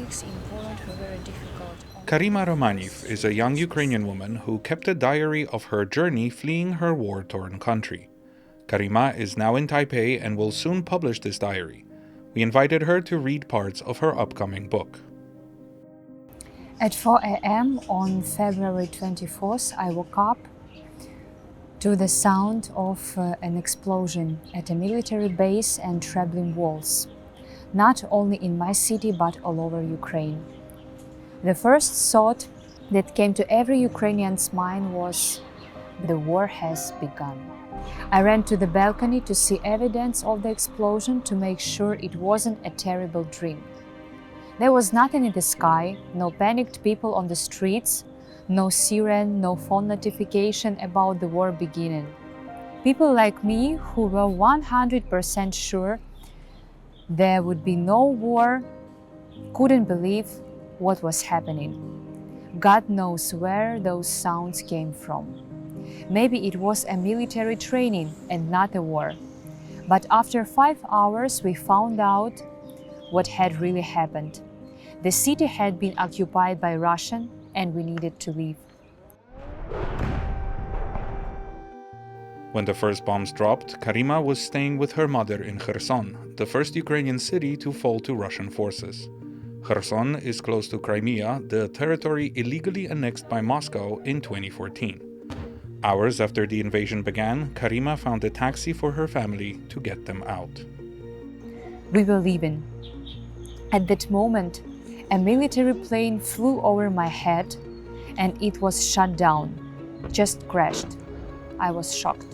weeks in Poland were very difficult. Karima Romaniv is a young Ukrainian woman who kept a diary of her journey fleeing her war-torn country. Karima is now in Taipei and will soon publish this diary. We invited her to read parts of her upcoming book. At 4 a.m. on February 24th, I woke up to the sound of an explosion at a military base and trembling walls, not only in my city but all over Ukraine. The first thought that came to every Ukrainian's mind was, the war has begun. I ran to the balcony to see evidence of the explosion to make sure it wasn't a terrible dream. There was nothing in the sky, no panicked people on the streets, no siren, no phone notification about the war beginning. People like me, who were 100% sure there would be no war, couldn't believe what was happening. God knows where those sounds came from. Maybe it was a military training and not a war. But after 5 hours, we found out what had really happened. The city had been occupied by Russians, and we needed to leave. When the first bombs dropped, Karima was staying with her mother in Kherson, the first Ukrainian city to fall to Russian forces. Kherson is close to Crimea, the territory illegally annexed by Moscow in 2014. Hours after the invasion began, Karima found a taxi for her family to get them out. We were leaving. At that moment, a military plane flew over my head and it was shut down, just crashed. I was shocked.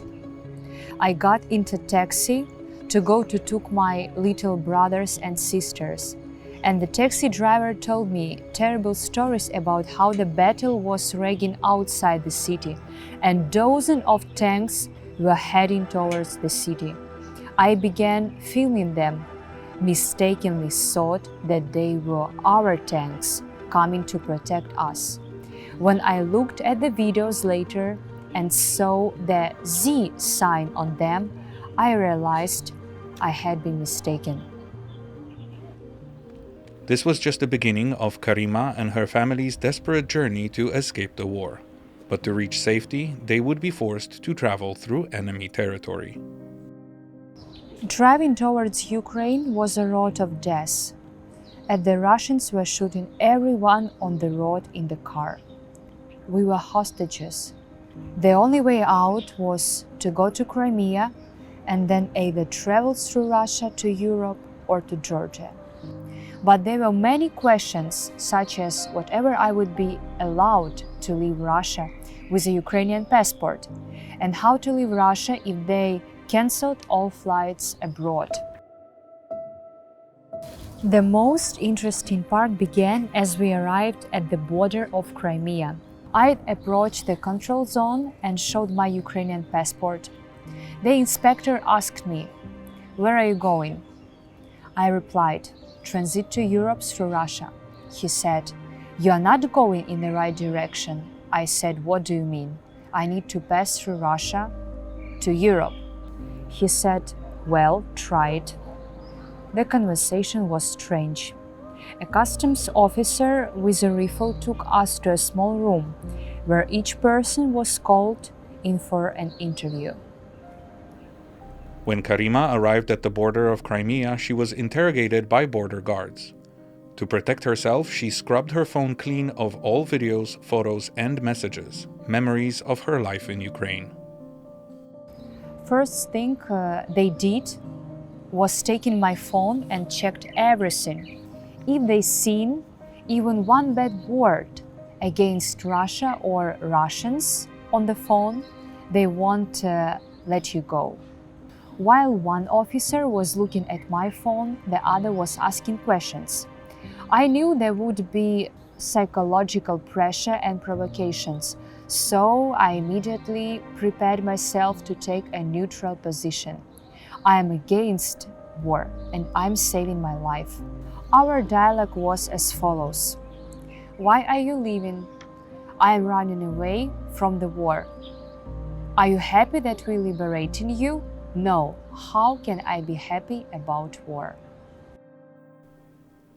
I got into taxi to go to took my little brothers and sisters, and the taxi driver told me terrible stories about how the battle was raging outside the city and dozens of tanks were heading towards the city. I began filming them, mistakenly thought that they were our tanks coming to protect us. When I looked at the videos later and saw the Z sign on them, I realized I had been mistaken. This was just the beginning of Karima and her family's desperate journey to escape the war. But to reach safety, they would be forced to travel through enemy territory. Driving towards Ukraine was a road of death, and the Russians were shooting everyone on the road in the car. We were hostages. The only way out was to go to Crimea and then either travel through Russia to Europe or to Georgia. But there were many questions, such as whether I would be allowed to leave Russia with a Ukrainian passport, and how to leave Russia if they cancelled all flights abroad. The most interesting part began as we arrived at the border of Crimea. I approached the control zone and showed my Ukrainian passport. The inspector asked me, "Where are you going?" I replied, "Transit to Europe through Russia." He said, "You are not going in the right direction." I said, "What do you mean? I need to pass through Russia to Europe." He said, "Well, try it." The conversation was strange. A customs officer with a rifle took us to a small room where each person was called in for an interview. When Karima arrived at the border of Crimea, she was interrogated by border guards. To protect herself, she scrubbed her phone clean of all videos, photos, and messages, memories of her life in Ukraine. First thing they did was taking my phone and checked everything. If they seen even one bad word against Russia or Russians on the phone, they won't let you go. While one officer was looking at my phone, the other was asking questions. I knew there would be psychological pressure and provocations, so I immediately prepared myself to take a neutral position. I am against war and I'm saving my life. Our dialogue was as follows. "Why are you leaving?" "I am running away from the war." "Are you happy that we're liberating you?" "No. How can I be happy about war?"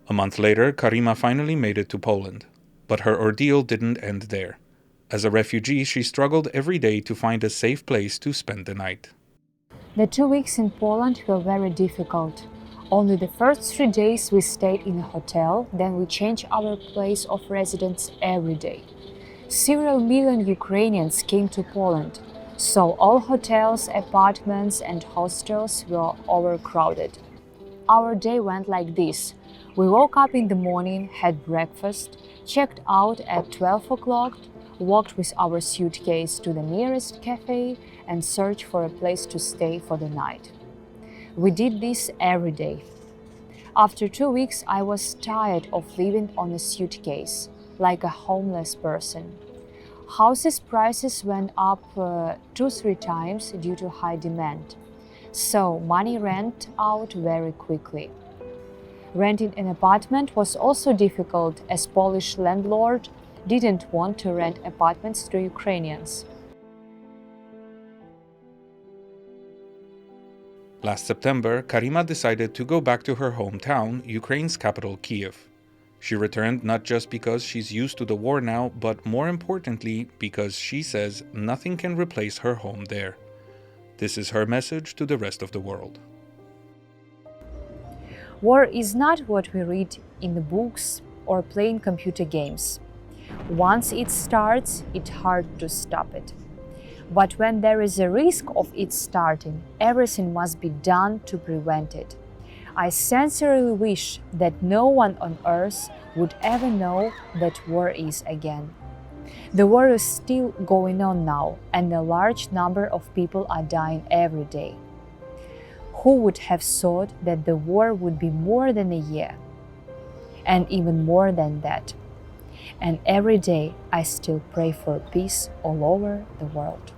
A month later, Karima finally made it to Poland. But her ordeal didn't end there. As a refugee, she struggled every day to find a safe place to spend the night. The 2 weeks in Poland were very difficult. Only the first 3 days we stayed in a hotel, then we changed our place of residence every day. Several million Ukrainians came to Poland, so all hotels, apartments and hostels were overcrowded. Our day went like this. We woke up in the morning, had breakfast, checked out at 12 o'clock, walked with our suitcase to the nearest cafe and searched for a place to stay for the night. We did this every day. After 2 weeks, I was tired of living on a suitcase, like a homeless person. Houses prices went up 2-3 times due to high demand, so money ran out very quickly. Renting an apartment was also difficult as Polish landlord didn't want to rent apartments to Ukrainians. Last September, Karima decided to go back to her hometown, Ukraine's capital, Kiev. She returned not just because she's used to the war now, but more importantly, because she says nothing can replace her home there. This is her message to the rest of the world. War is not what we read in the books or playing computer games. Once it starts, it's hard to stop it. But when there is a risk of it starting, everything must be done to prevent it. I sincerely wish that no one on earth would ever know that war is again. The war is still going on now, and a large number of people are dying every day. Who would have thought that the war would be more than a year? And even more than that. And every day I still pray for peace all over the world.